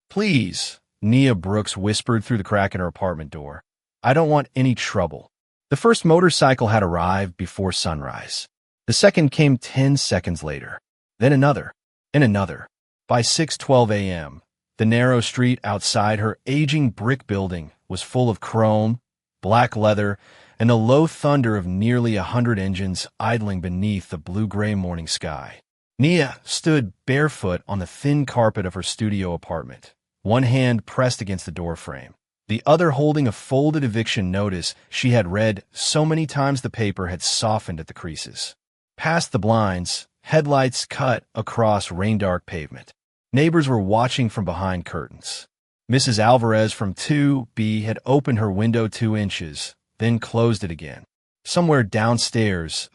Please, Nia Brooks whispered through the crack in her apartment door. I don't want any trouble. The first motorcycle had arrived before sunrise. The second came 10 seconds later. Then another, and another. By 6:12 a.m., the narrow street outside her aging brick building was full of chrome, black leather, and the low thunder of nearly 100 engines idling beneath the blue-gray morning sky. Nia stood barefoot on the thin carpet of her studio apartment, one hand pressed against the doorframe, the other holding a folded eviction notice she had read so many times the paper had softened at the creases. Past the blinds, headlights cut across rain-dark pavement. Neighbors were watching from behind curtains. Mrs. Alvarez from 2B had opened her window 2 inches, then closed it again. Somewhere downstairs,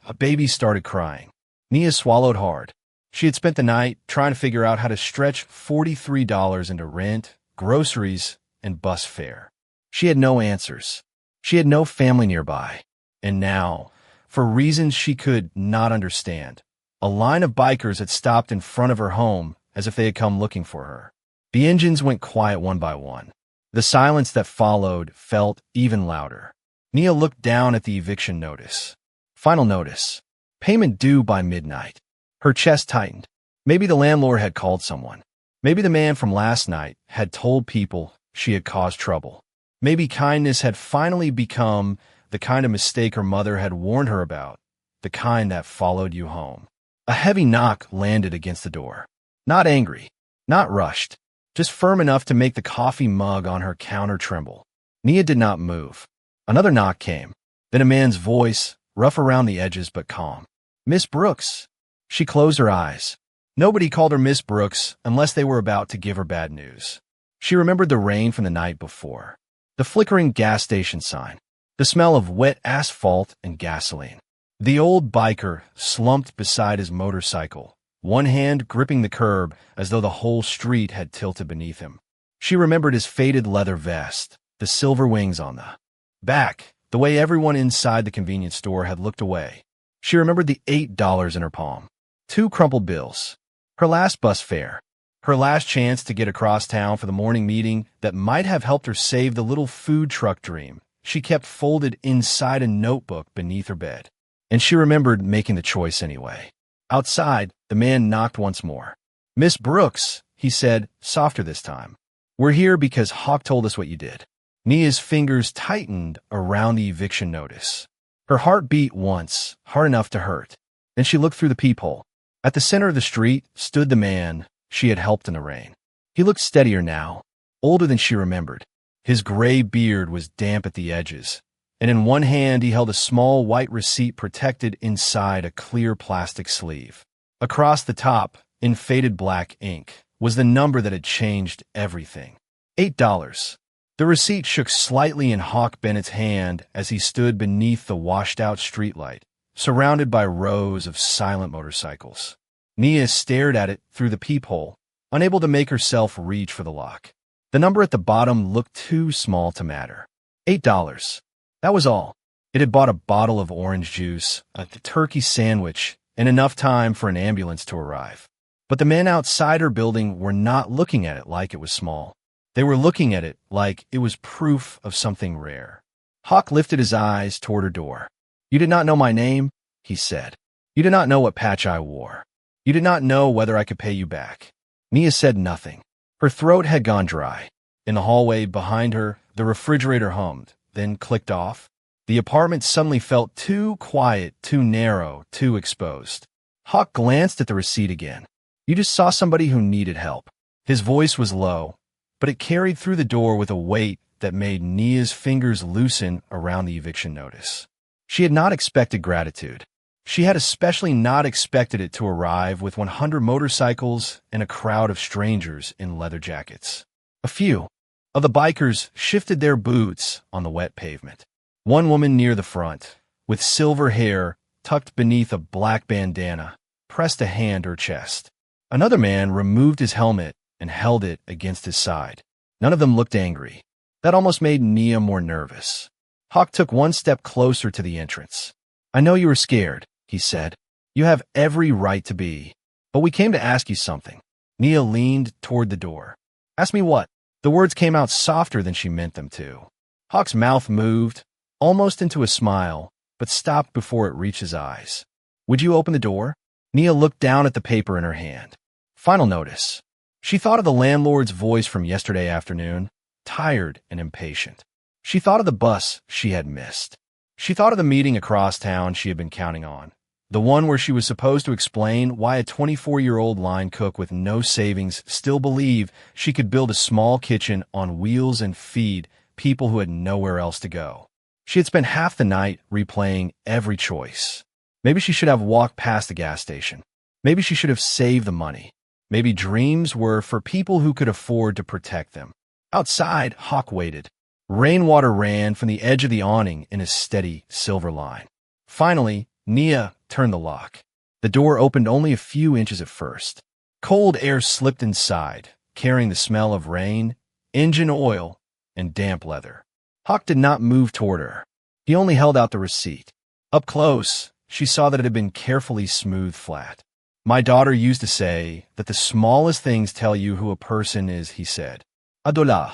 a baby started crying. Nia swallowed hard. She had spent the night trying to figure out how to stretch $43 into rent, groceries, and bus fare. She had no answers. She had no family nearby. And now, for reasons she could not understand, a line of bikers had stopped in front of her home as if they had come looking for her. The engines went quiet one by one. The silence that followed felt even louder. Nia looked down at the eviction notice. Final notice. Payment due by midnight. Her chest tightened. Maybe the landlord had called someone. Maybe the man from last night had told people she had caused trouble. Maybe kindness had finally become the kind of mistake her mother had warned her about, the kind that followed you home. A heavy knock landed against the door. Not angry, not rushed, just firm enough to make the coffee mug on her counter tremble. Nia did not move. Another knock came, then a man's voice, rough around the edges but calm. Miss Brooks. She closed her eyes. Nobody called her Miss Brooks unless they were about to give her bad news. She remembered the rain from the night before, the flickering gas station sign, the smell of wet asphalt and gasoline. The old biker slumped beside his motorcycle, one hand gripping the curb as though the whole street had tilted beneath him. She remembered his faded leather vest, the silver wings on the back, the way everyone inside the convenience store had looked away. She remembered the $8 in her palm, 2 crumpled bills, her last bus fare, her last chance to get across town for the morning meeting that might have helped her save the little food truck dream she kept folded inside a notebook beneath her bed. And she remembered making the choice anyway. Outside, the man knocked once more. Miss Brooks, he said, softer this time. We're here because Hawk told us what you did. Nia's fingers tightened around the eviction notice. Her heart beat once, hard enough to hurt. Then she looked through the peephole. At the center of the street stood the man she had helped in the rain. He looked steadier now, older than she remembered. His gray beard was damp at the edges, and in one hand he held a small white receipt protected inside a clear plastic sleeve. Across the top, in faded black ink, was the number that had changed everything. $8. The receipt shook slightly in Hawk Bennett's hand as he stood beneath the washed-out streetlight, surrounded by rows of silent motorcycles. Nia stared at it through the peephole, unable to make herself reach for the lock. The number at the bottom looked too small to matter. $8. That was all. It had bought a bottle of orange juice, a turkey sandwich, and enough time for an ambulance to arrive. But the men outside her building were not looking at it like it was small. They were looking at it like it was proof of something rare. Hawk lifted his eyes toward her door. You did not know my name, he said. You did not know what patch I wore. You did not know whether I could pay you back. Nia said nothing. Her throat had gone dry. In the hallway behind her, the refrigerator hummed, then clicked off. The apartment suddenly felt too quiet, too narrow, too exposed. Hawk glanced at the receipt again. You just saw somebody who needed help. His voice was low, but it carried through the door with a weight that made Nia's fingers loosen around the eviction notice. She had not expected gratitude. She had especially not expected it to arrive with 100 motorcycles and a crowd of strangers in leather jackets. A few of the bikers shifted their boots on the wet pavement. One woman near the front, with silver hair tucked beneath a black bandana, pressed a hand to her chest. Another man removed his helmet and held it against his side. None of them looked angry. That almost made Nia more nervous. Hawk took one step closer to the entrance. I know you were scared, he said. You have every right to be. But we came to ask you something. Nia leaned toward the door. Ask me what? The words came out softer than she meant them to. Hawk's mouth moved, almost into a smile, but stopped before it reached his eyes. Would you open the door? Nia looked down at the paper in her hand. Final notice. She thought of the landlord's voice from yesterday afternoon, tired and impatient. She thought of the bus she had missed. She thought of the meeting across town she had been counting on, the one where she was supposed to explain why a 24-year-old line cook with no savings still believed she could build a small kitchen on wheels and feed people who had nowhere else to go. She had spent half the night replaying every choice. Maybe she should have walked past the gas station. Maybe she should have saved the money. Maybe dreams were for people who could afford to protect them. Outside, Hawk waited. Rainwater ran from the edge of the awning in a steady silver line. Finally, Nia turned the lock. The door opened only a few inches at first. Cold air slipped inside, carrying the smell of rain, engine oil, and damp leather. Hawk did not move toward her. He only held out the receipt. Up close, she saw that it had been carefully smoothed flat. My daughter used to say that the smallest things tell you who a person is, he said. $1,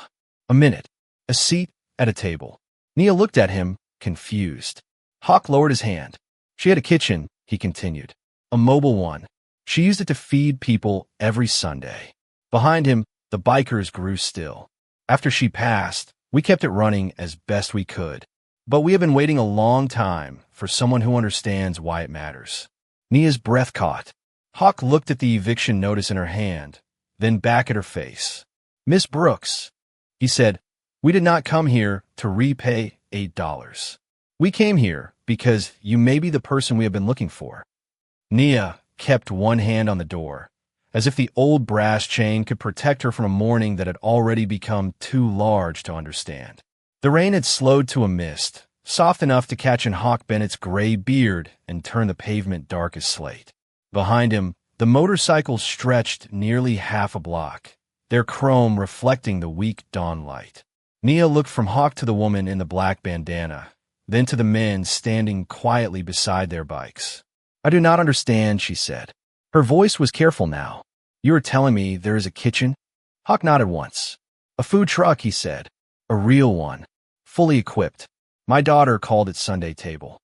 a minute, a seat at a table. Nia looked at him, confused. Hawk lowered his hand. She had a kitchen, he continued. A mobile one. She used it to feed people every Sunday. Behind him, the bikers grew still. After she passed, we kept it running as best we could. But we have been waiting a long time for someone who understands why it matters. Nia's breath caught. Hawk looked at the eviction notice in her hand, then back at her face. Miss Brooks, he said, we did not come here to repay $8. We came here because you may be the person we have been looking for. Nia kept one hand on the door, as if the old brass chain could protect her from a morning that had already become too large to understand. The rain had slowed to a mist, soft enough to catch in Hawk Bennett's gray beard and turn the pavement dark as slate. Behind him, the motorcycles stretched nearly half a block, their chrome reflecting the weak dawn light. Nia looked from Hawk to the woman in the black bandana, then to the men standing quietly beside their bikes. I do not understand, she said. Her voice was careful now. You are telling me there is a kitchen? Hawk nodded once. A food truck, he said. A real one. Fully equipped. My daughter called it Sunday table.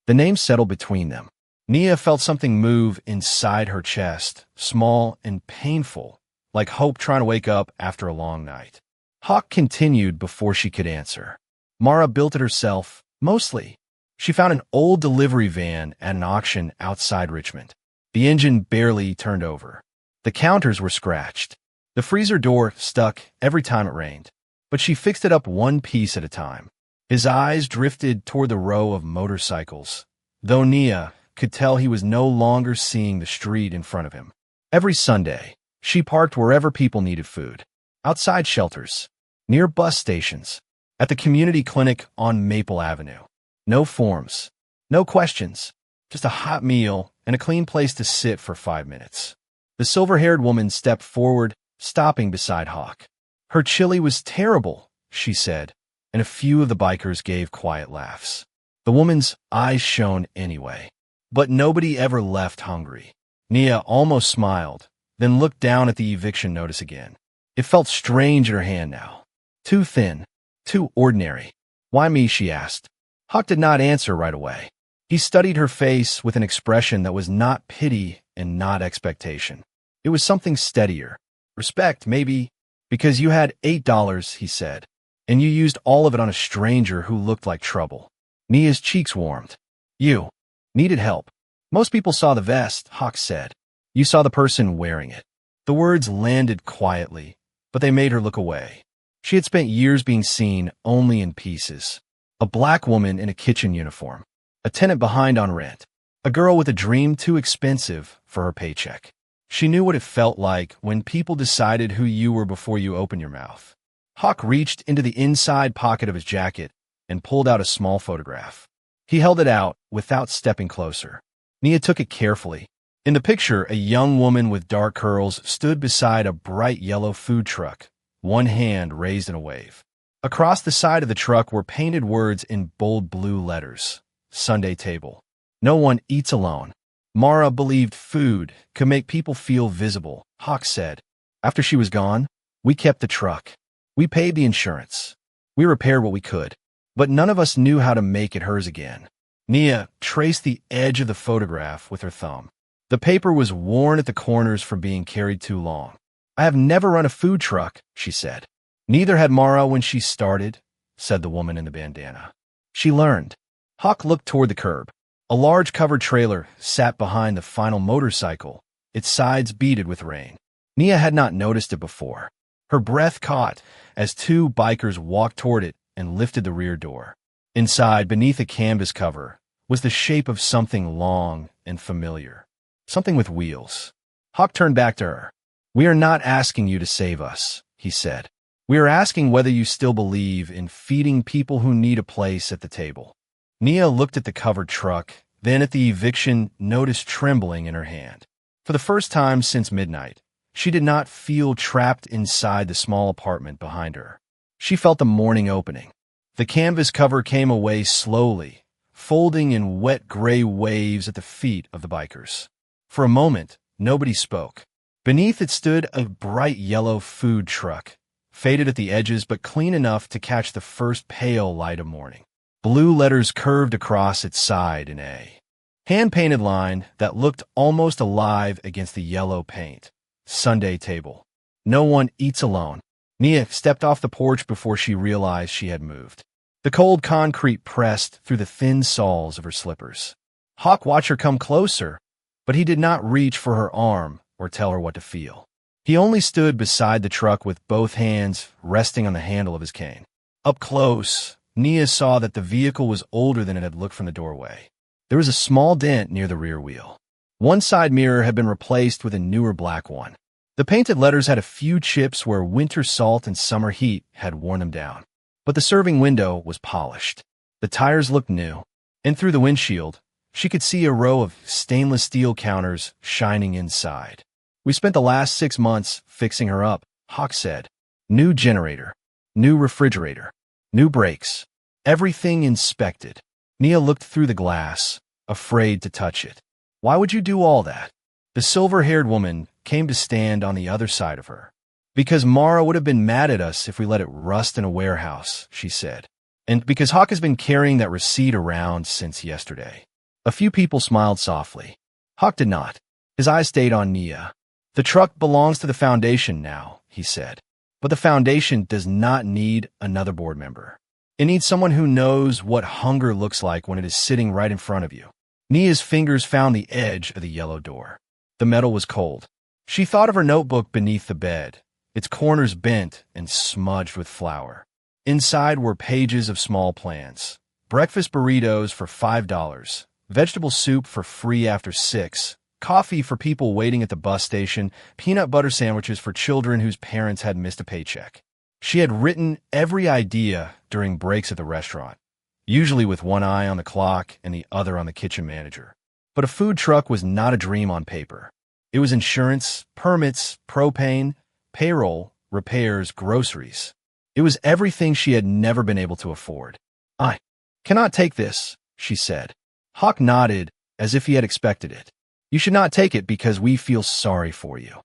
The name settled between them. Nia felt something move inside her chest, small and painful, like hope trying to wake up after a long night. Hawk continued before she could answer. Mara built it herself, mostly. She found an old delivery van at an auction outside Richmond. The engine barely turned over. The counters were scratched. The freezer door stuck every time it rained. But she fixed it up one piece at a time. His eyes drifted toward the row of motorcycles, though Nia could tell he was no longer seeing the street in front of him. Every Sunday, she parked wherever people needed food. Outside shelters, near bus stations, at the community clinic on Maple Avenue. No forms, no questions, just a hot meal and a clean place to sit for 5 minutes. The silver-haired woman stepped forward, stopping beside Hawk. Her chili was terrible, she said, and a few of the bikers gave quiet laughs. The woman's eyes shone anyway. But nobody ever left hungry. Nia almost smiled, then looked down at the eviction notice again. It felt strange in her hand now. Too thin, too ordinary. Why me, she asked. Hawk did not answer right away. He studied her face with an expression that was not pity and not expectation. It was something steadier. Respect, maybe, because you had $8, he said, and you used all of it on a stranger who looked like trouble. Nia's cheeks warmed. You needed help. Most people saw the vest, Hawk said. You saw the person wearing it. The words landed quietly, but they made her look away. She had spent years being seen only in pieces. A black woman in a kitchen uniform. A tenant behind on rent. A girl with a dream too expensive for her paycheck. She knew what it felt like when people decided who you were before you opened your mouth. Hawk reached into the inside pocket of his jacket and pulled out a small photograph. He held it out without stepping closer. Nia took it carefully. In the picture, a young woman with dark curls stood beside a bright yellow food truck, one hand raised in a wave. Across the side of the truck were painted words in bold blue letters. Sunday table. No one eats alone. Mara believed food could make people feel visible, Hawk said. After she was gone, We kept the truck. We paid the insurance. We repaired what we could. But none of us knew how to make it hers again. Nia traced the edge of the photograph with her thumb. The paper was worn at the corners from being carried too long. I have never run a food truck, she said. Neither had Mara when she started, said the woman in the bandana. She learned. Hawk looked toward the curb. A large covered trailer sat behind the final motorcycle, its sides beaded with rain. Nia had not noticed it before. Her breath caught as two bikers walked toward it and lifted the rear door. Inside, beneath a canvas cover, was the shape of something long and familiar. Something with wheels. Hawk turned back to her. We are not asking you to save us, he said. We are asking whether you still believe in feeding people who need a place at the table. Nia looked at the covered truck, then at the eviction notice trembling in her hand. For the first time since midnight, she did not feel trapped inside the small apartment behind her. She felt the morning opening. The canvas cover came away slowly, folding in wet gray waves at the feet of the bikers. For a moment, nobody spoke. Beneath it stood a bright yellow food truck, faded at the edges but clean enough to catch the first pale light of morning. Blue letters curved across its side in A. Hand-painted line that looked almost alive against the yellow paint. Sunday table. No one eats alone. Nia stepped off the porch before she realized she had moved. The cold concrete pressed through the thin soles of her slippers. Hawk watched her come closer, but he did not reach for her arm or tell her what to feel. He only stood beside the truck with both hands resting on the handle of his cane. Up close, Nia saw that the vehicle was older than it had looked from the doorway. There was a small dent near the rear wheel. One side mirror had been replaced with a newer black one. The painted letters had a few chips where winter salt and summer heat had worn them down. But the serving window was polished. The tires looked new, and through the windshield, she could see a row of stainless steel counters shining inside. We spent the last 6 months fixing her up, Hawk said. New generator, new refrigerator, new brakes, everything inspected. Nia looked through the glass, afraid to touch it. Why would you do all that? The silver-haired woman came to stand on the other side of her. Because Mara would have been mad at us if we let it rust in a warehouse, she said. And because Hawk has been carrying that receipt around since yesterday. A few people smiled softly. Hawk did not. His eyes stayed on Nia. The truck belongs to the foundation now, he said. But the foundation does not need another board member. It needs someone who knows what hunger looks like when it is sitting right in front of you. Nia's fingers found the edge of the yellow door. The metal was cold. She thought of her notebook beneath the bed, its corners bent and smudged with flour. Inside were pages of small plans. Breakfast burritos for $5, vegetable soup for free after 6, coffee for people waiting at the bus station, peanut butter sandwiches for children whose parents had missed a paycheck. She had written every idea during breaks at the restaurant, usually with one eye on the clock and the other on the kitchen manager. But a food truck was not a dream on paper. It was insurance, permits, propane, payroll, repairs, groceries. It was everything she had never been able to afford. I cannot take this, she said. Hawk nodded as if he had expected it. You should not take it because we feel sorry for you.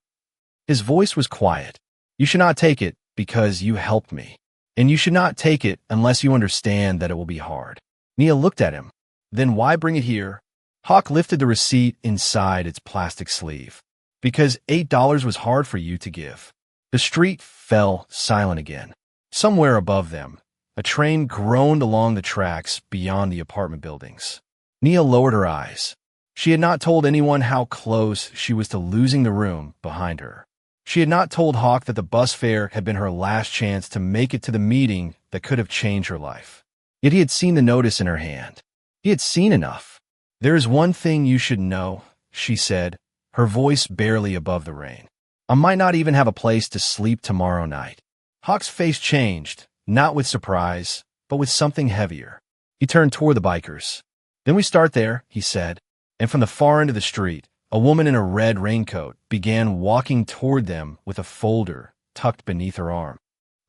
His voice was quiet. You should not take it because you helped me. And you should not take it unless you understand that it will be hard. Nia looked at him. Then why bring it here? Hawk lifted the receipt inside its plastic sleeve. Because $8 was hard for you to give. The street fell silent again. Somewhere above them, a train groaned along the tracks beyond the apartment buildings. Nia lowered her eyes. She had not told anyone how close she was to losing the room behind her. She had not told Hawk that the bus fare had been her last chance to make it to the meeting that could have changed her life. Yet he had seen the notice in her hand. He had seen enough. There is one thing you should know, she said, her voice barely above the rain. I might not even have a place to sleep tomorrow night. Hawk's face changed, not with surprise, but with something heavier. He turned toward the bikers. Then we start there, he said, and from the far end of the street, a woman in a red raincoat began walking toward them with a folder tucked beneath her arm.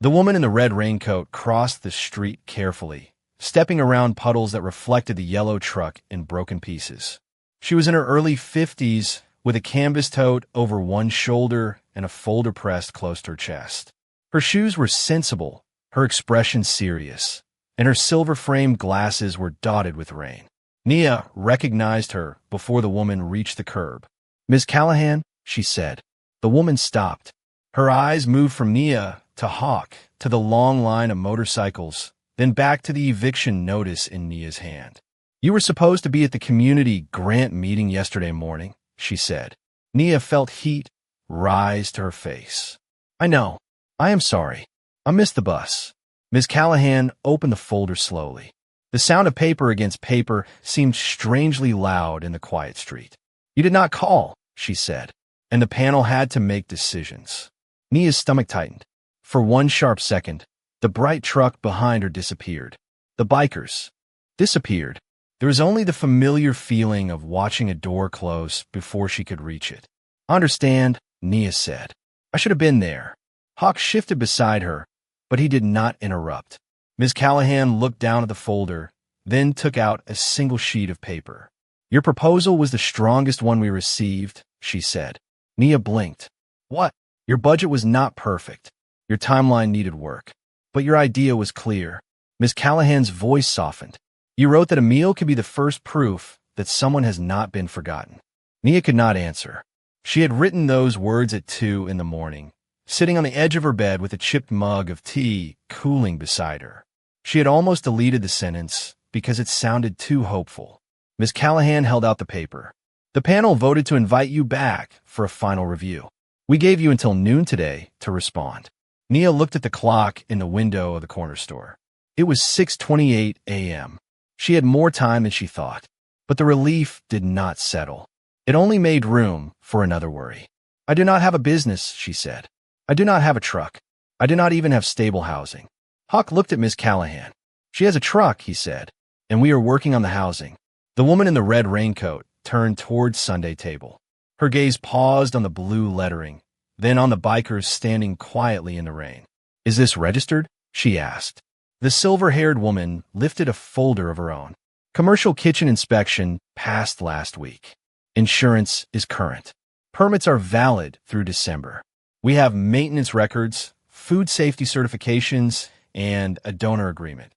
The woman in the red raincoat crossed the street carefully, stepping around puddles that reflected the yellow truck in broken pieces. She was in her early 50s, with a canvas tote over one shoulder and a folder pressed close to her chest. Her shoes were sensible, her expression serious, and her silver-framed glasses were dotted with rain. Nia recognized her before the woman reached the curb. "Miss Callahan," she said. The woman stopped. Her eyes moved from Nia to Hawk to the long line of motorcycles, then back to the eviction notice in Nia's hand. "You were supposed to be at the community grant meeting yesterday morning," she said. Nia felt heat rise to her face. "I know. I am sorry. I missed the bus." Ms. Callahan opened the folder slowly. The sound of paper against paper seemed strangely loud in the quiet street. "You did not call," she said, and the panel had to make decisions. Nia's stomach tightened. For one sharp second, the bright truck behind her disappeared. The bikers disappeared. There was only the familiar feeling of watching a door close before she could reach it. "I understand," Nia said. "I should have been there." Hawk shifted beside her, but he did not interrupt. Ms. Callahan looked down at the folder, then took out a single sheet of paper. "Your proposal was the strongest one we received," she said. Nia blinked. "What?" "Your budget was not perfect. Your timeline needed work. But your idea was clear." Ms. Callahan's voice softened. "You wrote that a meal could be the first proof that someone has not been forgotten." Nia could not answer. She had written those words at 2 in the morning, sitting on the edge of her bed with a chipped mug of tea cooling beside her. She had almost deleted the sentence because it sounded too hopeful. Ms. Callahan held out the paper. "The panel voted to invite you back for a final review. We gave you until noon today to respond." Nia looked at the clock in the window of the corner store. It was 6:28 a.m. She had more time than she thought, but the relief did not settle. It only made room for another worry. "I do not have a business," she said. "I do not have a truck. I do not even have stable housing." Hawk looked at Ms. Callahan. "She has a truck," he said, "and we are working on the housing." The woman in the red raincoat turned towards Sunday table. Her gaze paused on the blue lettering, then on the bikers standing quietly in the rain. "Is this registered?" she asked. The silver-haired woman lifted a folder of her own. "Commercial kitchen inspection passed last week. Insurance is current. Permits are valid through December. We have maintenance records, food safety certifications, and a donor agreement."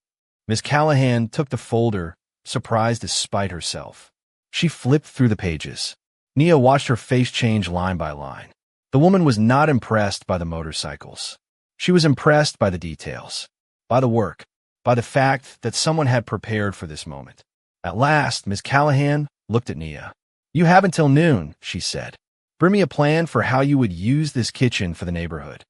Ms. Callahan took the folder, surprised despite herself. She flipped through the pages. Nia watched her face change line by line. The woman was not impressed by the motorcycles. She was impressed by the details, by the work, by the fact that someone had prepared for this moment. At last, Ms. Callahan looked at Nia. "You have until noon," she said. "Bring me a plan for how you would use this kitchen for the neighborhood."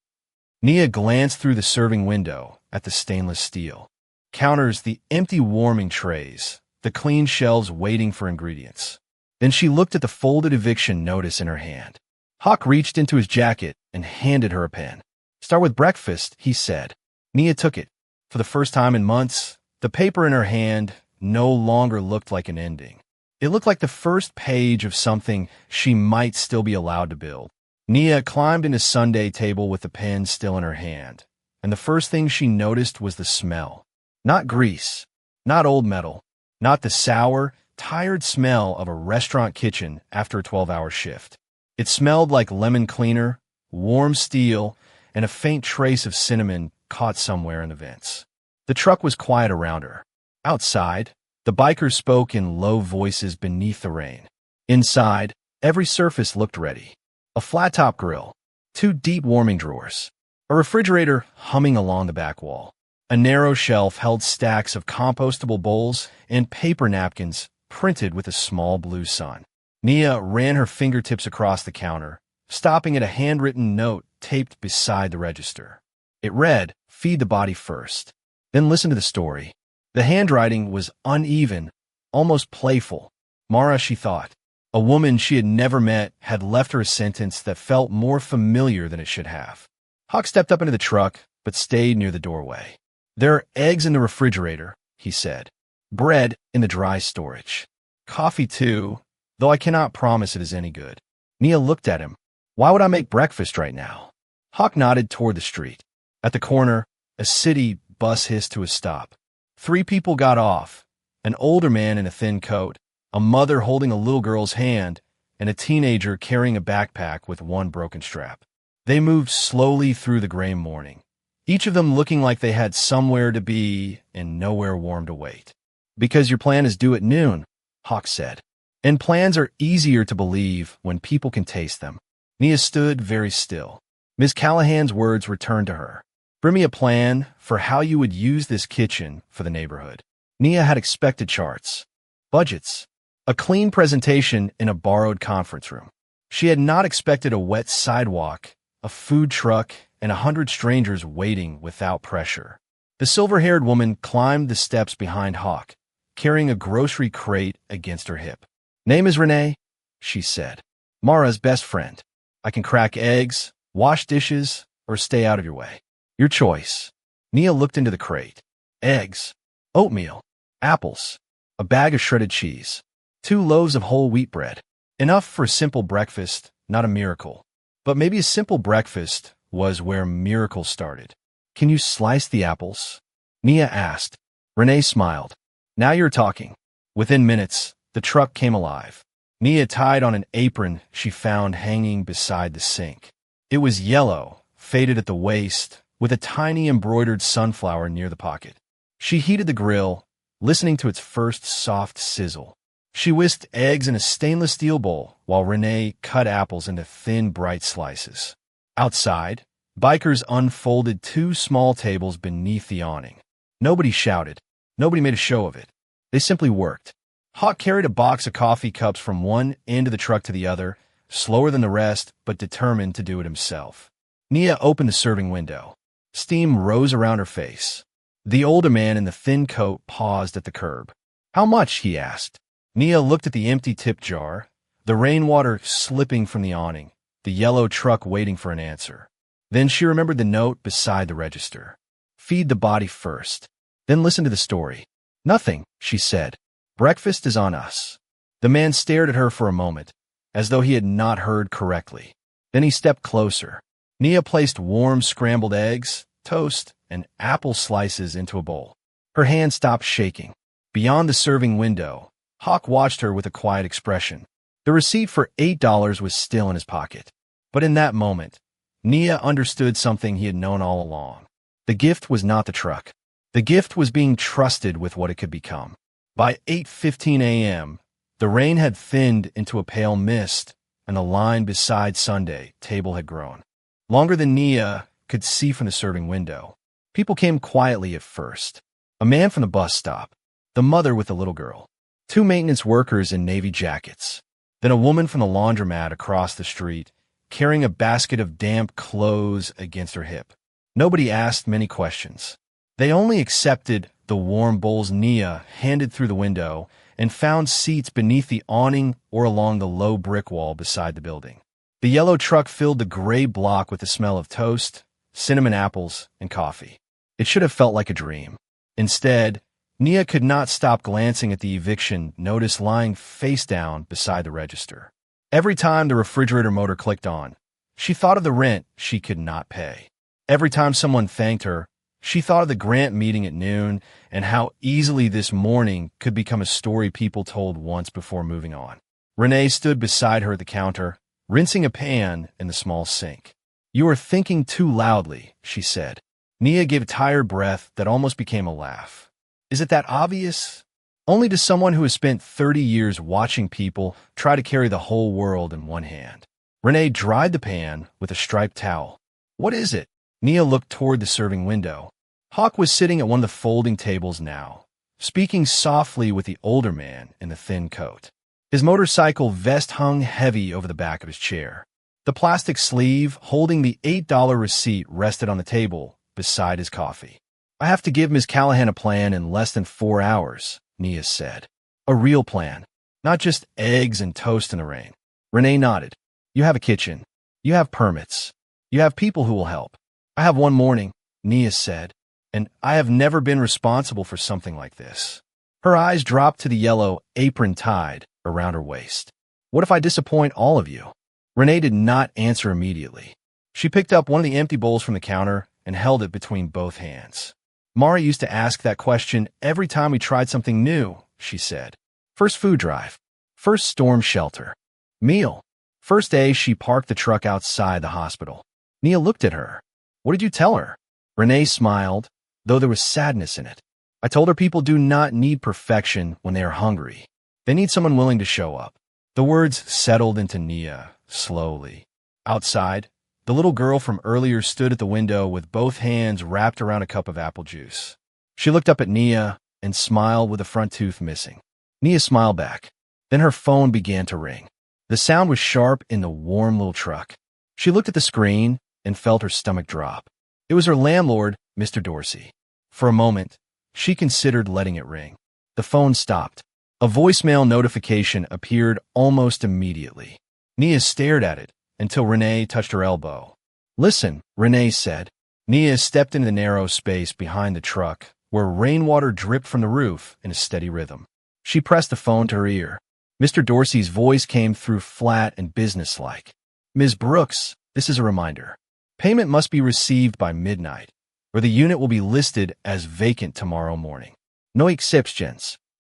Nia glanced through the serving window at the stainless steel counters, the empty warming trays, the clean shelves waiting for ingredients. Then she looked at the folded eviction notice in her hand. Hawk reached into his jacket and handed her a pen. "Start with breakfast," he said. Nia took it. For the first time in months, the paper in her hand no longer looked like an ending. It looked like the first page of something she might still be allowed to build. Nia climbed into Sunday table with the pen still in her hand, and the first thing she noticed was the smell. Not grease, not old metal, not the sour, tired smell of a restaurant kitchen after a 12-hour shift. It smelled like lemon cleaner, warm steel, and a faint trace of cinnamon caught somewhere in the vents. The truck was quiet around her. Outside, the bikers spoke in low voices beneath the rain. Inside, every surface looked ready. A flat-top grill, 2 deep warming drawers, a refrigerator humming along the back wall. A narrow shelf held stacks of compostable bowls and paper napkins printed with a small blue sun. Nia ran her fingertips across the counter, stopping at a handwritten note taped beside the register. It read, "Feed the body first. Then listen to the story." The handwriting was uneven, almost playful. Mara, she thought. A woman she had never met had left her a sentence that felt more familiar than it should have. Hawk stepped up into the truck, but stayed near the doorway. "There are eggs in the refrigerator," he said. "Bread in the dry storage. Coffee too, though I cannot promise it is any good." Nia looked at him. "Why would I make breakfast right now?" Hawk nodded toward the street. At the corner, a city bus hissed to a stop. 3 people got off, an older man in a thin coat, a mother holding a little girl's hand, and a teenager carrying a backpack with one broken strap. They moved slowly through the gray morning, each of them looking like they had somewhere to be and nowhere warm to wait. Because your plan is due at noon, Hawk said. And plans are easier to believe when people can taste them. Nia stood very still. Miss Callahan's words returned to her. Bring me a plan for how you would use this kitchen for the neighborhood. Nia had expected charts, budgets, a clean presentation in a borrowed conference room. She had not expected a wet sidewalk, a food truck, and 100 strangers waiting without pressure. The silver-haired woman climbed the steps behind Hawk, carrying a grocery crate against her hip. Name is Renee, she said. Mara's best friend. I can crack eggs, wash dishes, or stay out of your way. Your choice. Nia looked into the crate. Eggs, oatmeal, apples, a bag of shredded cheese, 2 loaves of whole wheat bread. Enough for a simple breakfast, not a miracle. But maybe a simple breakfast was where miracles started. Can you slice the apples? Nia asked. Renee smiled. Now you're talking. Within minutes, the truck came alive. Nia tied on an apron she found hanging beside the sink. It was yellow, faded at the waist, with a tiny embroidered sunflower near the pocket. She heated the grill, listening to its first soft sizzle. She whisked eggs in a stainless steel bowl while Renee cut apples into thin, bright slices. Outside, bikers unfolded 2 small tables beneath the awning. Nobody shouted. Nobody made a show of it. They simply worked. Hawk carried a box of coffee cups from one end of the truck to the other, slower than the rest, but determined to do it himself. Nia opened the serving window. Steam rose around her face. The older man in the thin coat paused at the curb. How much? He asked. Nia looked at the empty tip jar, the rainwater slipping from the awning, the yellow truck waiting for an answer. Then she remembered the note beside the register. Feed the body first, then listen to the story. Nothing, she said. Breakfast is on us. The man stared at her for a moment, as though he had not heard correctly. Then he stepped closer. Nia placed warm scrambled eggs, toast, and apple slices into a bowl. Her hand stopped shaking. Beyond the serving window, Hawk watched her with a quiet expression. The receipt for $8 was still in his pocket. But in that moment, Nia understood something he had known all along. The gift was not the truck. The gift was being trusted with what it could become. By 8:15 a.m., the rain had thinned into a pale mist, and the line beside Sunday table had grown. Longer than Nia could see from the serving window. People came quietly at first. A man from the bus stop, the mother with the little girl, 2 maintenance workers in navy jackets, then a woman from the laundromat across the street, carrying a basket of damp clothes against her hip. Nobody asked many questions. They only accepted the warm bowls Nia handed through the window and found seats beneath the awning or along the low brick wall beside the building. The yellow truck filled the gray block with the smell of toast, cinnamon apples, and coffee. It should have felt like a dream. Instead, Nia could not stop glancing at the eviction notice lying face down beside the register. Every time the refrigerator motor clicked on, she thought of the rent she could not pay. Every time someone thanked her, she thought of the grant meeting at noon and how easily this morning could become a story people told once before moving on. Renee stood beside her at the counter, rinsing a pan in the small sink. You are thinking too loudly, she said. Nia gave a tired breath that almost became a laugh. Is it that obvious? Only to someone who has spent 30 years watching people try to carry the whole world in one hand. Renee dried the pan with a striped towel. What is it? Nia looked toward the serving window. Hawk was sitting at one of the folding tables now, speaking softly with the older man in the thin coat. His motorcycle vest hung heavy over the back of his chair. The plastic sleeve holding the $8 receipt rested on the table beside his coffee. I have to give Ms. Callahan a plan in less than 4 hours, Nia said. A real plan, not just eggs and toast in the rain. Renee nodded. You have a kitchen. You have permits. You have people who will help. I have one morning, Nia said, and I have never been responsible for something like this. Her eyes dropped to the yellow apron tied around her waist. What if I disappoint all of you? Renee did not answer immediately. She picked up one of the empty bowls from the counter and held it between both hands. Mara used to ask that question every time we tried something new, she said. First food drive. First storm shelter. Meal. First day she parked the truck outside the hospital. Nia looked at her. What did you tell her? Renee smiled, though there was sadness in it. I told her people do not need perfection when they are hungry. They need someone willing to show up. The words settled into Nia, slowly. Outside, the little girl from earlier stood at the window with both hands wrapped around a cup of apple juice. She looked up at Nia and smiled with a front tooth missing. Nia smiled back. Then her phone began to ring. The sound was sharp in the warm little truck. She looked at the screen and felt her stomach drop. It was her landlord, Mr. Dorsey. For a moment, she considered letting it ring. The phone stopped. A voicemail notification appeared almost immediately. Nia stared at it until Renee touched her elbow. "Listen," Renee said. Nia stepped into the narrow space behind the truck, where rainwater dripped from the roof in a steady rhythm. She pressed the phone to her ear. Mr. Dorsey's voice came through flat and businesslike. "Ms. Brooks, this is a reminder. Payment must be received by midnight, or the unit will be listed as vacant tomorrow morning. No exceptions."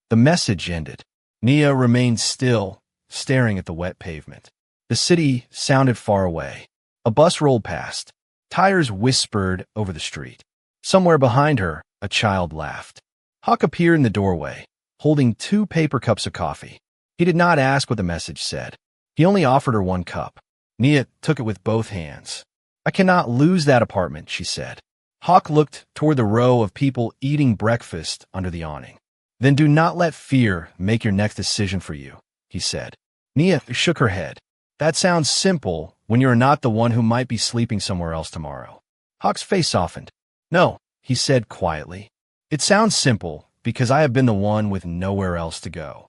The message ended. Nia remained still, staring at the wet pavement. The city sounded far away. A bus rolled past. Tires whispered over the street. Somewhere behind her, a child laughed. Hawk appeared in the doorway, holding 2 paper cups of coffee. He did not ask what the message said. He only offered her 1 cup. Nia took it with both hands. "I cannot lose that apartment," she said. Hawk looked toward the row of people eating breakfast under the awning. "Then do not let fear make your next decision for you," he said. Nia shook her head. "That sounds simple when you are not the one who might be sleeping somewhere else tomorrow." Hawk's face softened. "No," he said quietly. "It sounds simple because I have been the one with nowhere else to go."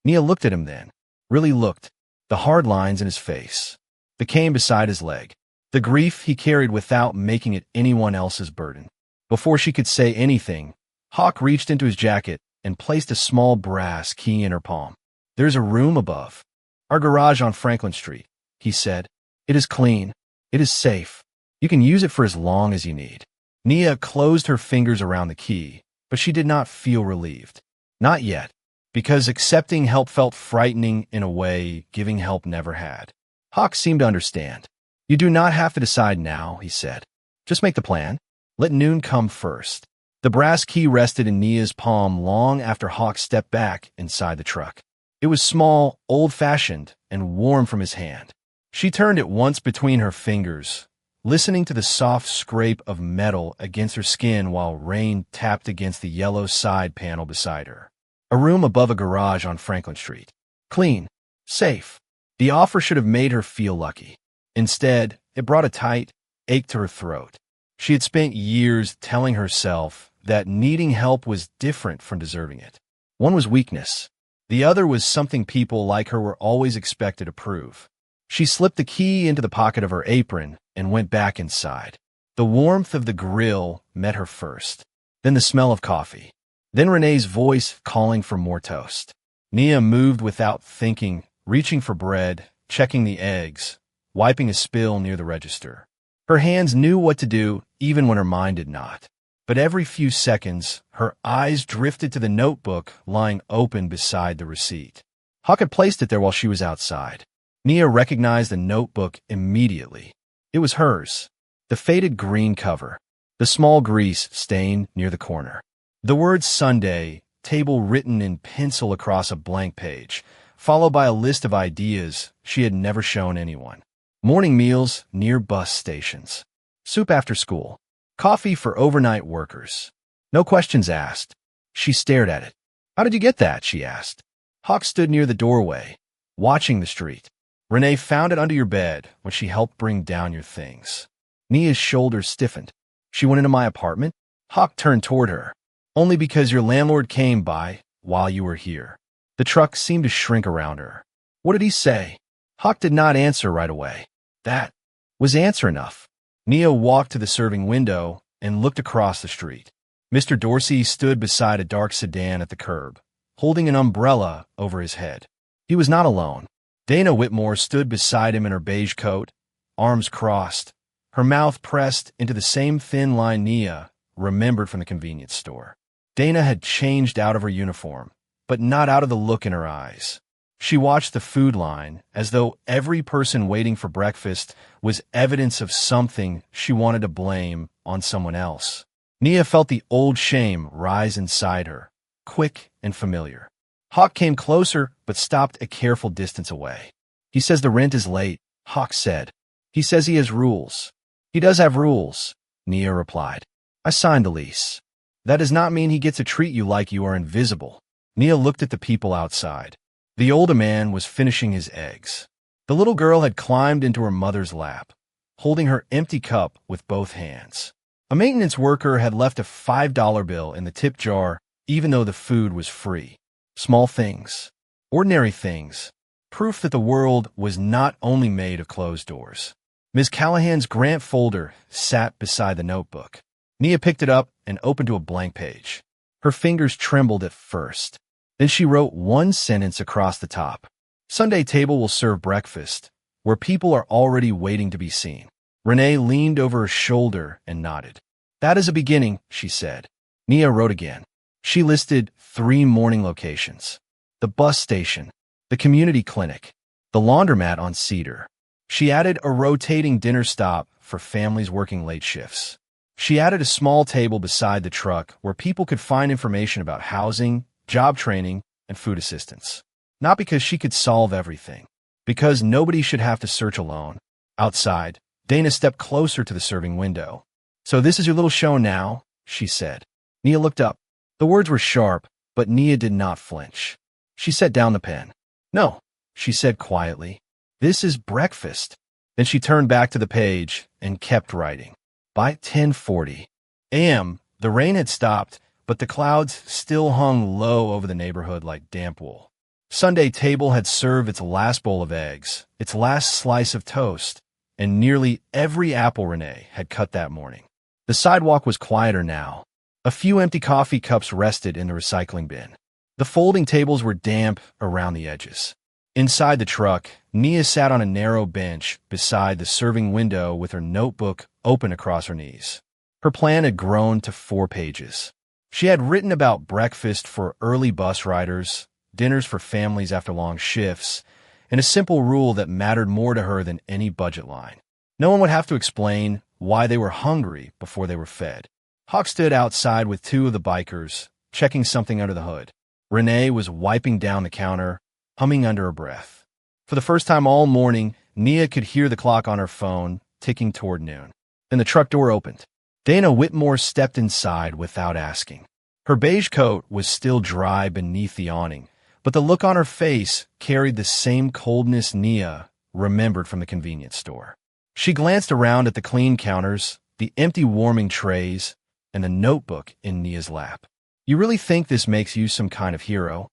Nia looked at him then, really looked, the hard lines in his face, the cane beside his leg, the grief he carried without making it anyone else's burden. Before she could say anything, Hawk reached into his jacket and placed a small brass key in her palm. "There's a room above. Our garage on Franklin Street," he said. "It is clean. It is safe. You can use it for as long as you need." Nia closed her fingers around the key, but she did not feel relieved. Not yet, because accepting help felt frightening in a way giving help never had. Hawk seemed to understand. "You do not have to decide now," he said. "Just make the plan. Let noon come first." The brass key rested in Nia's palm long after Hawk stepped back inside the truck. It was small, old-fashioned, and warm from his hand. She turned it once between her fingers, listening to the soft scrape of metal against her skin while rain tapped against the yellow side panel beside her. A room above a garage on Franklin Street. Clean. Safe. The offer should have made her feel lucky. Instead, it brought a tight ache to her throat. She had spent years telling herself that needing help was different from deserving it. One was weakness. The other was something people like her were always expected to prove. She slipped the key into the pocket of her apron and went back inside. The warmth of the grill met her first, then the smell of coffee, then Renee's voice calling for more toast. Nia moved without thinking, reaching for bread, checking the eggs, wiping a spill near the register. Her hands knew what to do even when her mind did not. But every few seconds, her eyes drifted to the notebook lying open beside the receipt. Hawk had placed it there while she was outside. Nia recognized the notebook immediately. It was hers. The faded green cover, the small grease stain near the corner. The word Sunday, table written in pencil across a blank page, followed by a list of ideas she had never shown anyone. Morning meals near bus stations. Soup after school. Coffee for overnight workers. No questions asked. She stared at it. "How did you get that?" she asked. Hawk stood near the doorway, watching the street. "Renee found it under your bed when she helped bring down your things." Nia's shoulders stiffened. "She went into my apartment?" Hawk turned toward her. "Only because your landlord came by while you were here." The truck seemed to shrink around her. "What did he say?" Hawk did not answer right away. That was answer enough. Nia walked to the serving window and looked across the street. Mr. Dorsey stood beside a dark sedan at the curb, holding an umbrella over his head. He was not alone. Dana Whitmore stood beside him in her beige coat, arms crossed, her mouth pressed into the same thin line Nia remembered from the convenience store. Dana had changed out of her uniform, but not out of the look in her eyes. She watched the food line as though every person waiting for breakfast was evidence of something she wanted to blame on someone else. Nia felt the old shame rise inside her, quick and familiar. Hawk came closer but stopped a careful distance away. He says the rent is late, Hawk said. He says he has rules. He does have rules, Nia replied. I signed the lease. That does not mean he gets to treat you like you are invisible. Nia looked at the people outside. The older man was finishing his eggs. The little girl had climbed into her mother's lap, holding her empty cup with both hands. A maintenance worker had left a $5 bill in the tip jar even though the food was free. Small things, ordinary things, proof that the world was not only made of closed doors. Ms. Callahan's grant folder sat beside the notebook. Nia picked it up and opened to a blank page. Her fingers trembled at first. Then she wrote one sentence across the top. Sunday table will serve breakfast, where people are already waiting to be seen. Renee leaned over her shoulder and nodded. That is a beginning, she said. Nia wrote again. She listed 3 morning locations: the bus station, the community clinic, the laundromat on Cedar. She added a rotating dinner stop for families working late shifts. She added a small table beside the truck where people could find information about housing, job training, and food assistance. Not because she could solve everything, because nobody should have to search alone. Outside, Dana stepped closer to the serving window. So this is your little show now, she said. Nia looked up. The words were sharp, but Nia did not flinch. She set down the pen. No, she said quietly. This is breakfast. Then she turned back to the page and kept writing. By 10:40 a.m., the rain had stopped, but the clouds still hung low over the neighborhood like damp wool. Sunday table had served its last bowl of eggs, its last slice of toast, and nearly every apple Renee had cut that morning. The sidewalk was quieter now. A few empty coffee cups rested in the recycling bin. The folding tables were damp around the edges. Inside the truck, Nia sat on a narrow bench beside the serving window with her notebook open across her knees. Her plan had grown to 4 pages. She had written about breakfast for early bus riders, dinners for families after long shifts, and a simple rule that mattered more to her than any budget line. No one would have to explain why they were hungry before they were fed. Hawk stood outside with 2 of the bikers, checking something under the hood. Renee was wiping down the counter, humming under her breath. For the first time all morning, Nia could hear the clock on her phone ticking toward noon. Then the truck door opened. Dana Whitmore stepped inside without asking. Her beige coat was still dry beneath the awning, but the look on her face carried the same coldness Nia remembered from the convenience store. She glanced around at the clean counters, the empty warming trays, and the notebook in Nia's lap. You really think this makes you some kind of hero?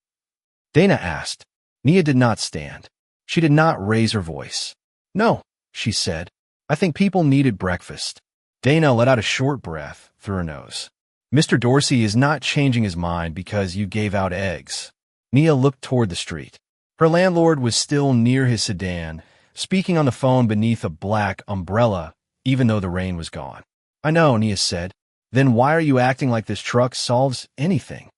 Dana asked. Nia did not stand. She did not raise her voice. No, she said. I think people needed breakfast. Dana let out a short breath through her nose. Mr. Dorsey is not changing his mind because you gave out eggs. Nia looked toward the street. Her landlord was still near his sedan, speaking on the phone beneath a black umbrella, even though the rain was gone. I know, Nia said. Then why are you acting like this truck solves anything?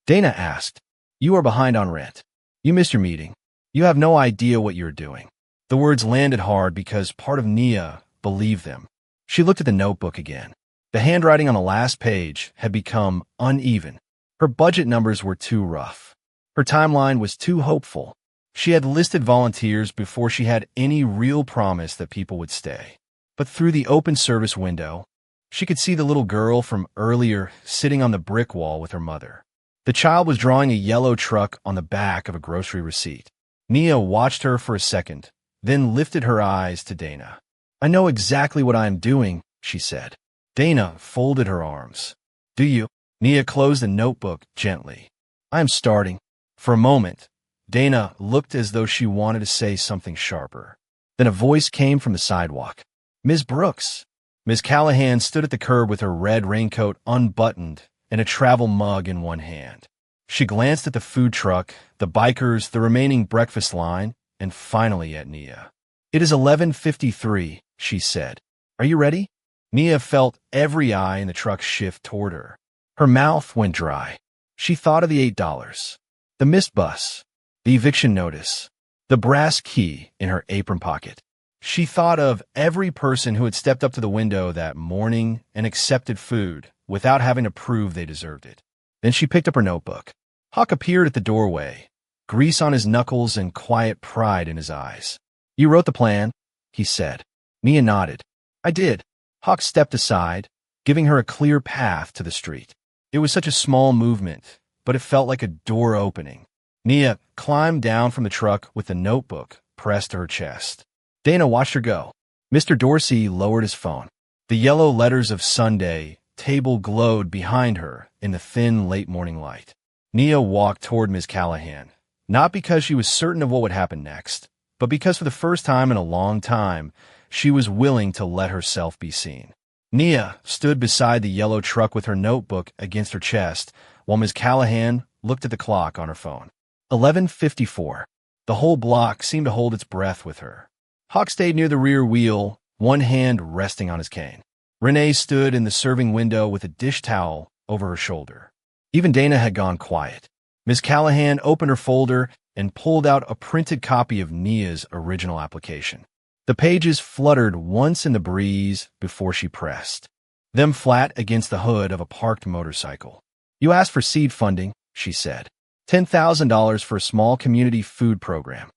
Dana asked. You are behind on rent. You missed your meeting. You have no idea what you're doing. The words landed hard because part of Nia believed them. She looked at the notebook again. The handwriting on the last page had become uneven. Her budget numbers were too rough. Her timeline was too hopeful. She had listed volunteers before she had any real promise that people would stay. But through the open service window, she could see the little girl from earlier sitting on the brick wall with her mother. The child was drawing a yellow truck on the back of a grocery receipt. Nia watched her for a second, then lifted her eyes to Dana. I know exactly what I am doing, she said. Dana folded her arms. Do you? Nia closed the notebook gently. I am starting. For a moment, Dana looked as though she wanted to say something sharper. Then a voice came from the sidewalk. Ms. Brooks. Ms. Callahan stood at the curb with her red raincoat unbuttoned and a travel mug in one hand. She glanced at the food truck, the bikers, the remaining breakfast line, and finally at Nia. It is 11:53, she said. Are you ready? Nia felt every eye in the truck shift toward her. Her mouth went dry. She thought of the $8, the missed bus, the eviction notice, the brass key in her apron pocket. She thought of every person who had stepped up to the window that morning and accepted food without having to prove they deserved it. Then she picked up her notebook. Hawk appeared at the doorway, grease on his knuckles and quiet pride in his eyes. "You wrote the plan?" he said. Nia nodded. "I did." Hawk stepped aside, giving her a clear path to the street. It was such a small movement, but it felt like a door opening. Nia climbed down from the truck with the notebook pressed to her chest. Dana watched her go. Mr. Dorsey lowered his phone. The yellow letters of Sunday table glowed behind her in the thin late morning light. Nia walked toward Ms. Callahan, not because she was certain of what would happen next, but because for the first time in a long time, she was willing to let herself be seen. Nia stood beside the yellow truck with her notebook against her chest, while Ms. Callahan looked at the clock on her phone. 11:54. The whole block seemed to hold its breath with her. Hawk stayed near the rear wheel, one hand resting on his cane. Renee stood in the serving window with a dish towel over her shoulder. Even Dana had gone quiet. Ms. Callahan opened her folder and pulled out a printed copy of Nia's original application. The pages fluttered once in the breeze before she pressed them flat against the hood of a parked motorcycle. "You asked for seed funding," she said. $10,000 for a small community food program."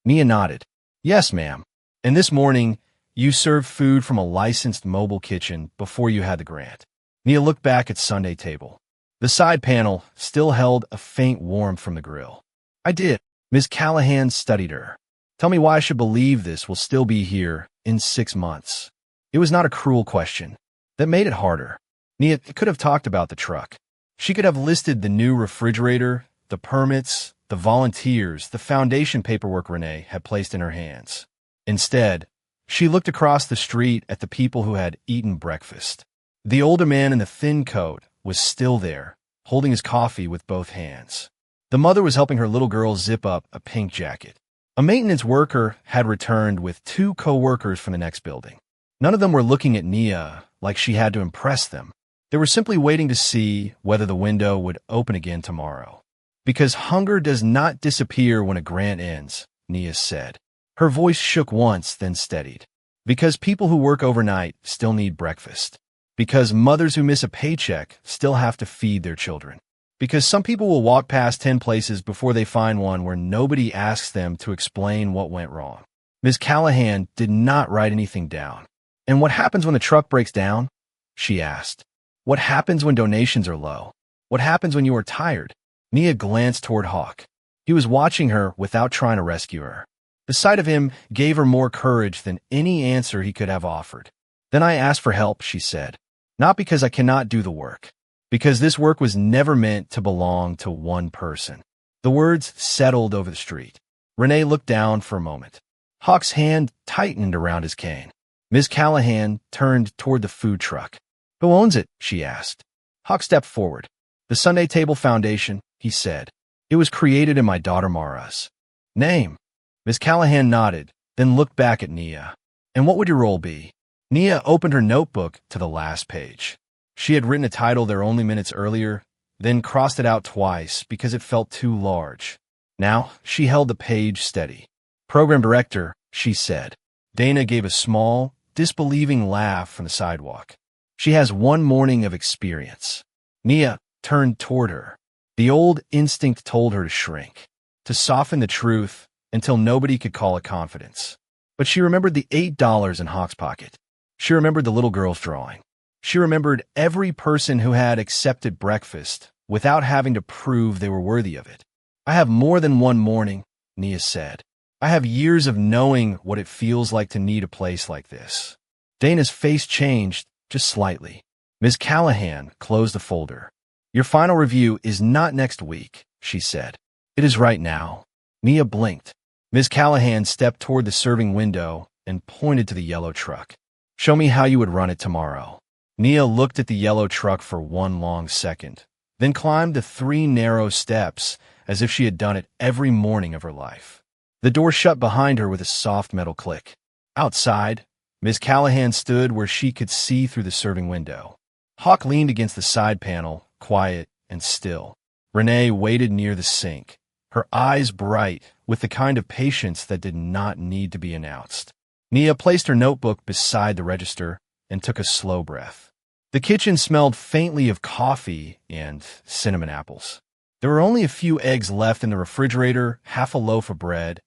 Nia nodded. "Yes, ma'am. And this morning, you served food from a licensed mobile kitchen before you had the grant." Nia looked back at Sunday table. The side panel still held a faint warmth from the grill. "I did." Ms. Callahan studied her. "Tell me why I should believe this will still be here in 6 months." It was not a cruel question. That made it harder. Nia could have talked about the truck. She could have listed the new refrigerator, the permits, the volunteers, the foundation paperwork Renee had placed in her hands. Instead, she looked across the street at the people who had eaten breakfast. The older man in the thin coat was still there, holding his coffee with both hands. The mother was helping her little girl zip up a pink jacket. A maintenance worker had returned with 2 co-workers from the next building. None of them were looking at Nia like she had to impress them. They were simply waiting to see whether the window would open again tomorrow. "Because hunger does not disappear when a grant ends," Nia said. Her voice shook once, then steadied. "Because people who work overnight still need breakfast. Because mothers who miss a paycheck still have to feed their children. Because some people will walk past 10 places before they find one where nobody asks them to explain what went wrong." Ms. Callahan did not write anything down. "And what happens when the truck breaks down?" she asked. "What happens when donations are low? What happens when you are tired?" Nia glanced toward Hawk. He was watching her without trying to rescue her. The sight of him gave her more courage than any answer he could have offered. "Then I asked for help," she said. "Not because I cannot do the work. Because this work was never meant to belong to one person." The words settled over the street. Renee looked down for a moment. Hawk's hand tightened around his cane. Ms. Callahan turned toward the food truck. "Who owns it?" she asked. Hawk stepped forward. "The Sunday Table Foundation," he said. "It was created in my daughter Mara's name." Ms. Callahan nodded, then looked back at Nia. "And what would your role be?" Nia opened her notebook to the last page. She had written a title there only minutes earlier, then crossed it out twice because it felt too large. Now she held the page steady. "Program Director," she said. Dana gave a small, disbelieving laugh from the sidewalk. "She has 1 morning of experience." Nia turned toward her. The old instinct told her to shrink, to soften the truth until nobody could call it confidence. But she remembered the $8 in Hawk's pocket. She remembered the little girl's drawing. She remembered every person who had accepted breakfast without having to prove they were worthy of it. "I have more than 1 morning," Nia said. "I have years of knowing what it feels like to need a place like this." Dana's face changed just slightly. Ms. Callahan closed the folder. "Your final review is not next week," she said. "It is right now." Nia blinked. Ms. Callahan stepped toward the serving window and pointed to the yellow truck. "Show me how you would run it tomorrow." Nia looked at the yellow truck for 1 long second, then climbed the 3 narrow steps as if she had done it every morning of her life. The door shut behind her with a soft metal click. Outside, Ms. Callahan stood where she could see through the serving window. Hawk leaned against the side panel, quiet and still. Renee waited near the sink, her eyes bright with the kind of patience that did not need to be announced. Nia placed her notebook beside the register and took a slow breath. The kitchen smelled faintly of coffee and cinnamon apples. There were only a few eggs left in the refrigerator, half a loaf of bread,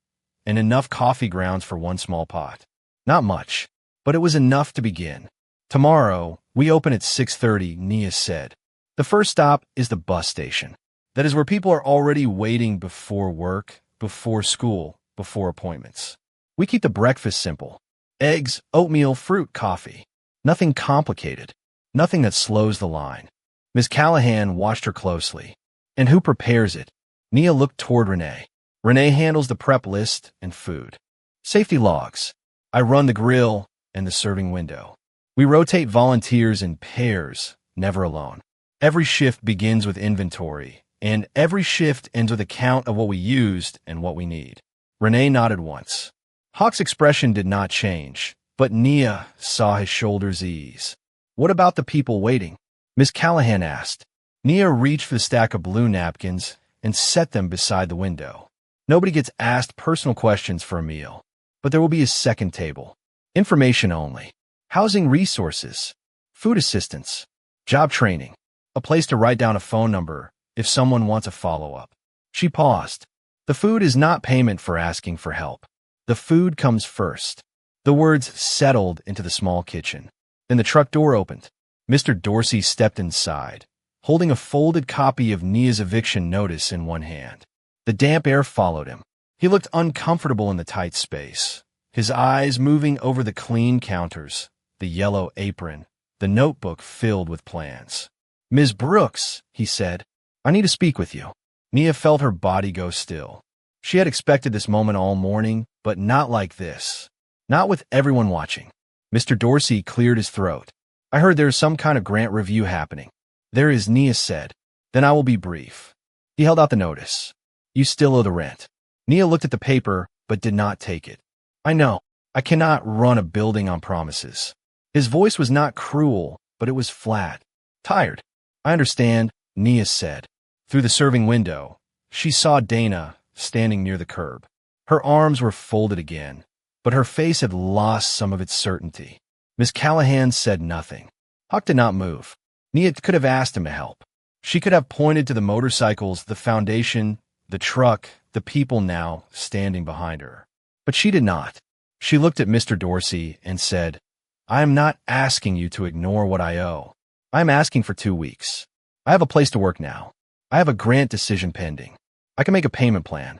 and enough coffee grounds for one small pot. Not much, but it was enough to begin. Tomorrow, we open at 6:30, Nia said. The first stop is the bus station. That is where people are already waiting before work, before school, before appointments. We keep the breakfast simple. Eggs, oatmeal, fruit, coffee. Nothing complicated. Nothing that slows the line. Ms. Callahan watched her closely. And who prepares it? Nia looked toward Renee. Renee handles the prep list and food. Safety logs. I run the grill and the serving window. We rotate volunteers in pairs, never alone. Every shift begins with inventory, and every shift ends with a count of what we used and what we need. Renee nodded once. Hawk's expression did not change, but Nia saw his shoulders ease. What about the people waiting? Miss Callahan asked. Nia reached for the stack of blue napkins and set them beside the window. Nobody gets asked personal questions for a meal, but there will be a second table. Information only. Housing resources. Food assistance. Job training. A place to write down a phone number if someone wants a follow-up. She paused. The food is not payment for asking for help. The food comes first. The words settled into the small kitchen. Then the truck door opened. Mr. Dorsey stepped inside, holding a folded copy of Nia's eviction notice in one hand. The damp air followed him. He looked uncomfortable in the tight space, his eyes moving over the clean counters, the yellow apron, the notebook filled with plans. Ms. Brooks, he said, I need to speak with you. Nia felt her body go still. She had expected this moment all morning, but not like this. Not with everyone watching. Mr. Dorsey cleared his throat. I heard there is some kind of grant review happening. There is, Nia said. Then I will be brief. He held out the notice. You still owe the rent. Nia looked at the paper, but did not take it. I know. I cannot run a building on promises. His voice was not cruel, but it was flat. Tired. I understand, Nia said. Through the serving window, she saw Dana standing near the curb. Her arms were folded again, but her face had lost some of its certainty. Miss Callahan said nothing. Hawk did not move. Nia could have asked him to help. She could have pointed to the motorcycles, the foundation, the truck, the people now standing behind her. But she did not. She looked at Mr. Dorsey and said, I am not asking you to ignore what I owe. I am asking for 2 weeks. I have a place to work now. I have a grant decision pending. I can make a payment plan.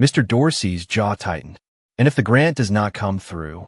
Mr. Dorsey's jaw tightened. And if the grant does not come through?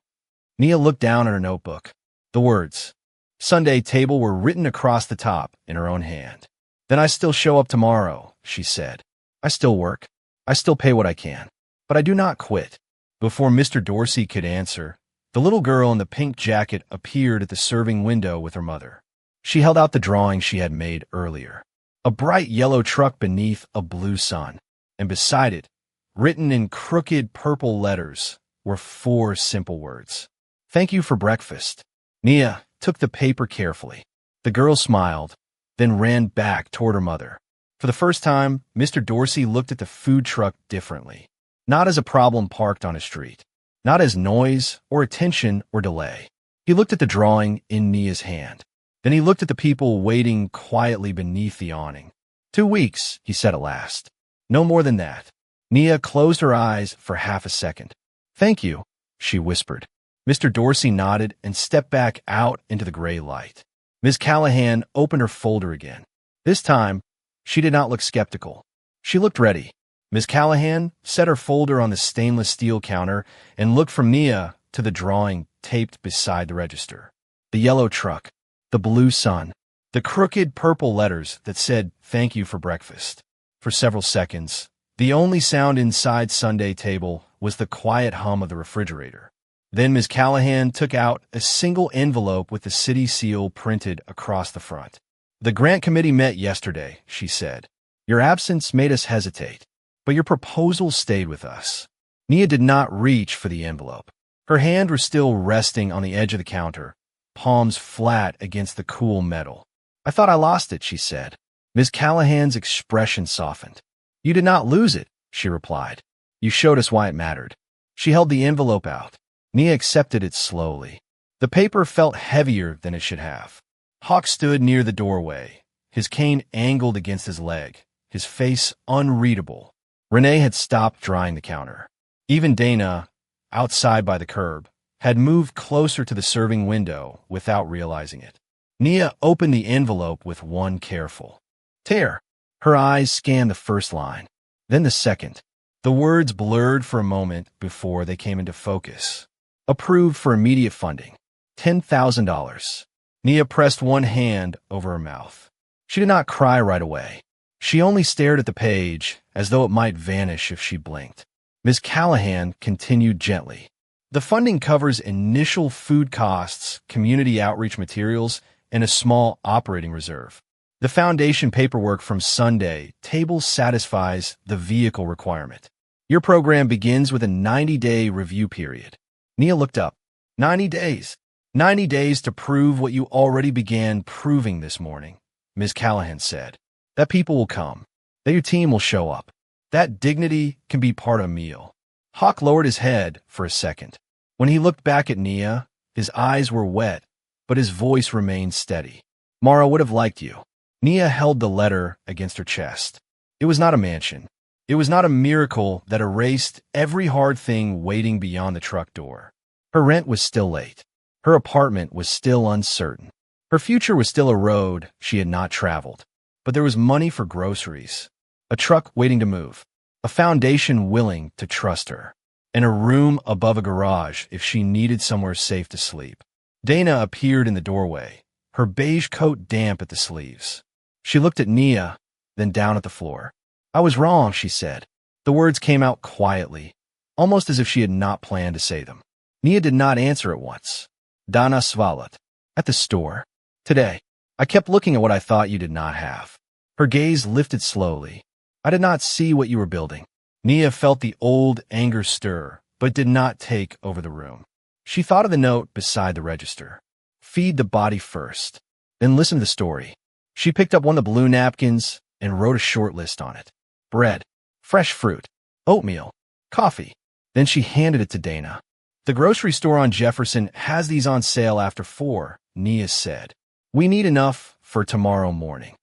Nia looked down at her notebook. The words, Sunday table, were written across the top in her own hand. Then I still show up tomorrow, she said. I still work. I still pay what I can. But I do not quit. Before Mr. Dorsey could answer, the little girl in the pink jacket appeared at the serving window with her mother. She held out the drawing she had made earlier. A bright yellow truck beneath a blue sun. And beside it, written in crooked purple letters, were 4 simple words. Thank you for breakfast. Nia took the paper carefully. The girl smiled, then ran back toward her mother. For the first time, Mr. Dorsey looked at the food truck differently. Not as a problem parked on a street. Not as noise or attention or delay. He looked at the drawing in Nia's hand. Then he looked at the people waiting quietly beneath the awning. 2 weeks, he said at last. No more than that. Nia closed her eyes for half a second. Thank you, she whispered. Mr. Dorsey nodded and stepped back out into the gray light. Ms. Callahan opened her folder again. This time, she did not look skeptical. She looked ready. Ms. Callahan set her folder on the stainless steel counter and looked from Nia to the drawing taped beside the register. The yellow truck, the blue sun, the crooked purple letters that said, Thank you for breakfast. For several seconds, the only sound inside Sunday table was the quiet hum of the refrigerator. Then Ms. Callahan took out a single envelope with the city seal printed across the front. The grant committee met yesterday, she said. Your absence made us hesitate, but your proposal stayed with us. Nia did not reach for the envelope. Her hand was still resting on the edge of the counter, palms flat against the cool metal. I thought I lost it, she said. Ms. Callahan's expression softened. You did not lose it, she replied. You showed us why it mattered. She held the envelope out. Nia accepted it slowly. The paper felt heavier than it should have. Hawk stood near the doorway, his cane angled against his leg, his face unreadable. Renee had stopped drying the counter. Even Dana, outside by the curb, had moved closer to the serving window without realizing it. Nia opened the envelope with one careful tear. Her eyes scanned the first line, then the second. The words blurred for a moment before they came into focus. Approved for immediate funding. $10,000. Nia pressed one hand over her mouth. She did not cry right away. She only stared at the page as though it might vanish if she blinked. Ms. Callahan continued gently. The funding covers initial food costs, community outreach materials, and a small operating reserve. The foundation paperwork from Sunday table satisfies the vehicle requirement. Your program begins with a 90-day review period. Nia looked up. 90 days. 90 days to prove what you already began proving this morning, Ms. Callahan said. That people will come. That your team will show up. That dignity can be part of a meal. Hawk lowered his head for a second. When he looked back at Nia, his eyes were wet, but his voice remained steady. Mara would have liked you. Nia held the letter against her chest. It was not a mansion. It was not a miracle that erased every hard thing waiting beyond the truck door. Her rent was still late. Her apartment was still uncertain. Her future was still a road she had not traveled. But there was money for groceries, a truck waiting to move, a foundation willing to trust her, and a room above a garage if she needed somewhere safe to sleep. Dana appeared in the doorway, her beige coat damp at the sleeves. She looked at Nia, then down at the floor. I was wrong, she said. The words came out quietly, almost as if she had not planned to say them. Nia did not answer at once. Dana swallowed. At the store. Today. I kept looking at what I thought you did not have. Her gaze lifted slowly. I did not see what you were building. Nia felt the old anger stir, but did not take over the room. She thought of the note beside the register. Feed the body first, then listen to the story. She picked up one of the blue napkins and wrote a short list on it. Bread, fresh fruit, oatmeal, coffee. Then she handed it to Dana. The grocery store on Jefferson has these on sale after 4, Nia said. We need enough for tomorrow morning.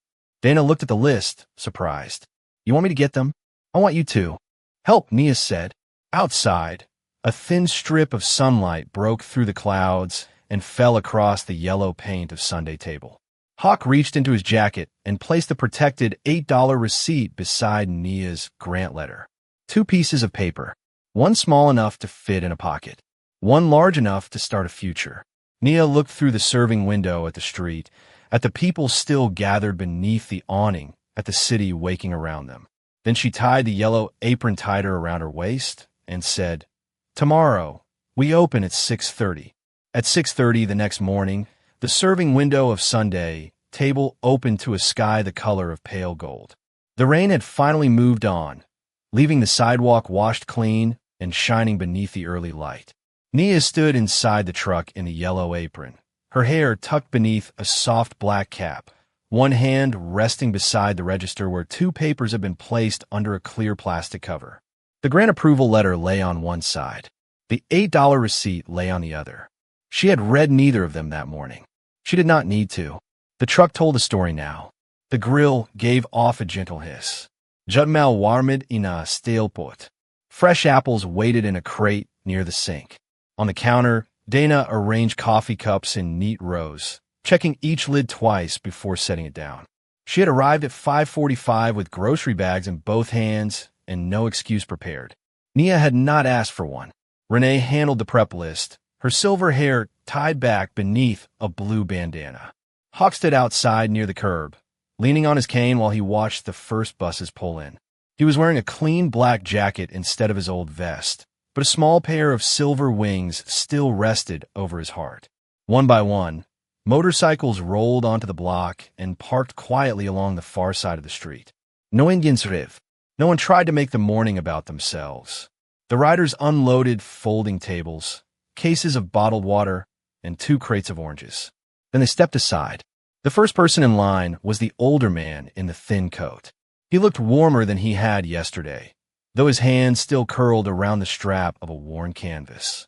Dana looked at the list, surprised. You want me to get them? I want you to. Help, Nia said. Outside, a thin strip of sunlight broke through the clouds and fell across the yellow paint of Sunday table. Hawk reached into his jacket and placed the protected $8 receipt beside Nia's grant letter. 2 pieces of paper, one small enough to fit in a pocket, one large enough to start a future. Nia looked through the serving window at the street, at the people still gathered beneath the awning, at the city waking around them. Then she tied the yellow apron tighter around her waist and said, Tomorrow, we open at 6:30. At 6:30 the next morning, the serving window of Sunday table opened to a sky the color of pale gold. The rain had finally moved on, leaving the sidewalk washed clean and shining beneath the early light. Nia stood inside the truck in the yellow apron, her hair tucked beneath a soft black cap, one hand resting beside the register where 2 papers had been placed under a clear plastic cover. The grant approval letter lay on one side. The $8 receipt lay on the other. She had read neither of them that morning. She did not need to. The truck told the story now. The grill gave off a gentle hiss. Jutmel warmed in a stale pot. Fresh apples waited in a crate near the sink. On the counter, Dana arranged coffee cups in neat rows, checking each lid twice before setting it down. She had arrived at 5:45 with grocery bags in both hands and no excuse prepared. Nia had not asked for one. Renee handled the prep list, her silver hair tied back beneath a blue bandana. Hawk stood outside near the curb, leaning on his cane while he watched the first buses pull in. He was wearing a clean black jacket instead of his old vest, but a small pair of silver wings still rested over his heart. One by one, motorcycles rolled onto the block and parked quietly along the far side of the street. No Indians riv. No one tried to make the morning about themselves. The riders unloaded folding tables, cases of bottled water, and 2 crates of oranges. Then they stepped aside. The first person in line was the older man in the thin coat. He looked warmer than he had yesterday, though his hands still curled around the strap of a worn canvas.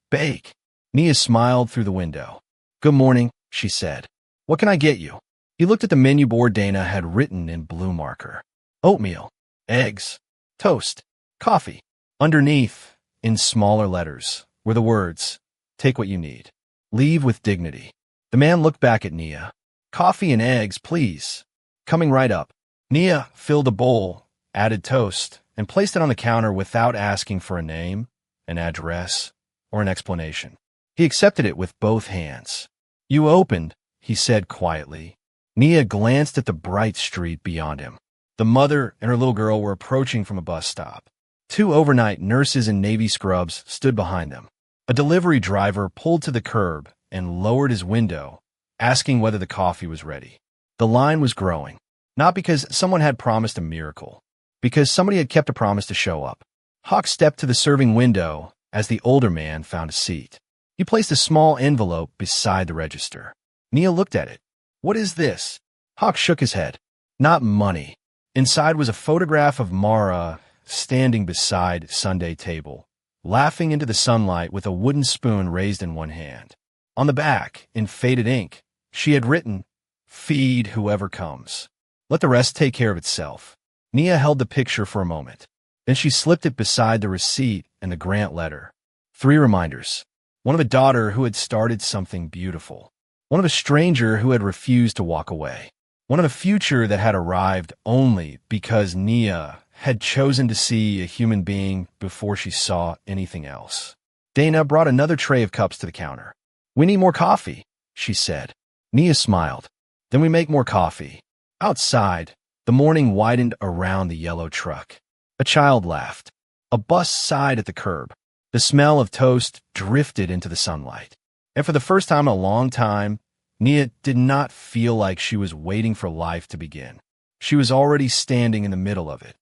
Bake. Nia smiled through the window. Good morning, she said. What can I get you? He looked at the menu board Dana had written in blue marker. Oatmeal, eggs, toast, coffee. Underneath, in smaller letters, were the words, take what you need. Leave with dignity. The man looked back at Nia. Coffee and eggs, please. Coming right up. Nia filled a bowl, added toast, and placed it on the counter without asking for a name, an address, or an explanation. He accepted it with both hands. You opened, he said quietly. Nia glanced at the bright street beyond him. The mother and her little girl were approaching from a bus stop. 2 overnight nurses in navy scrubs stood behind them. A delivery driver pulled to the curb and lowered his window, asking whether the coffee was ready. The line was growing, not because someone had promised a miracle, because somebody had kept a promise to show up. Hawk stepped to the serving window as the older man found a seat. He placed a small envelope beside the register. Nia looked at it. What is this? Hawk shook his head. Not money. Inside was a photograph of Mara standing beside Sunday table, laughing into the sunlight with a wooden spoon raised in one hand. On the back, in faded ink, she had written, Feed whoever comes. Let the rest take care of itself. Nia held the picture for a moment. Then she slipped it beside the receipt and the grant letter. 3 reminders. One of a daughter who had started something beautiful. One of a stranger who had refused to walk away. One of a future that had arrived only because Nia had chosen to see a human being before she saw anything else. Dana brought another tray of cups to the counter. We need more coffee, she said. Nia smiled. Then we make more coffee. Outside, the morning widened around the yellow truck. A child laughed. A bus sighed at the curb. The smell of toast drifted into the sunlight. And for the first time in a long time, Nia did not feel like she was waiting for life to begin. She was already standing in the middle of it.